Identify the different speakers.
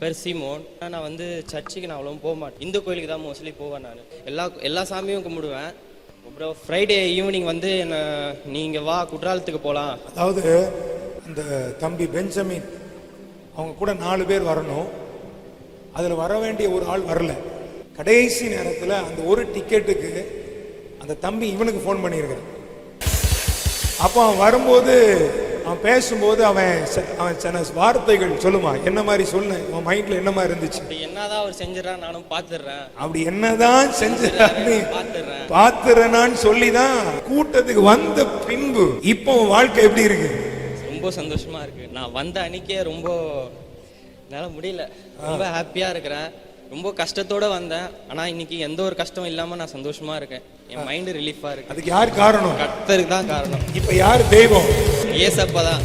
Speaker 1: பேர் சீமோன். நான் வந்து சர்ச்சுக்கு நான் அவ்வளோ போக மாட்டேன். இந்து கோயிலுக்கு தான் மோஸ்ட்லி போவேன். நான் எல்லா சாமியும் கும்பிடுவேன். அப்புறம் ஃப்ரைடே ஈவினிங் வந்து என்ன நீங்கள் வா குற்றாலத்துக்கு போகலாம்.
Speaker 2: அதாவது அந்த தம்பி பெஞ்சமின் அவங்க கூட 4 பேர் வரணும். அதில் வர வேண்டிய ஒரு ஆள் வரல. கடைசி நேரத்தில் அந்த ஒரு டிக்கெட்டுக்கு அந்த தம்பி இவனுக்கு ஃபோன் பண்ணியிருக்கான். அப்போ அவன் வரும்போது அவன் பேசும்போது அவன் சில வார்த்தைகள் சொல்லுமா, என்ன மாதிரி சொல்லு, அவன் மைண்ட்ல என்ன மாதிரி இருந்துச்சு?
Speaker 1: அப்படி என்னதான் அவர் செஞ்சிடறான் நானும் பார்த்துடுறேன்.
Speaker 2: அப்படி என்னதான் செஞ்சிடறான்னு பார்த்துறேன்னு சொல்லிதான் கூட்டத்துக்கு வந்த பின்பு இப்போ வாழ்க்கை எப்படி இருக்கு?
Speaker 1: ரொம்ப சந்தோஷமா இருக்கு. நான் வந்த அன்னைக்கே ரொம்ப என்னால் முடியல, ரொம்ப ஹாப்பியா இருக்கிறேன். ரொம்ப கஷ்டத்தோட வந்தேன். ஆனா இன்னைக்கு எந்த ஒரு கஷ்டம் இல்லாம நான் சந்தோஷமா இருக்கேன். என் மைண்ட் ரிலீஃபா இருக்கு.
Speaker 2: அதுக்கு யார் காரணம்?
Speaker 1: கர்த்தருக்கு தான் காரணம்.
Speaker 2: இப்ப யார் தெய்வம்?
Speaker 1: ஏசப்பா தான்.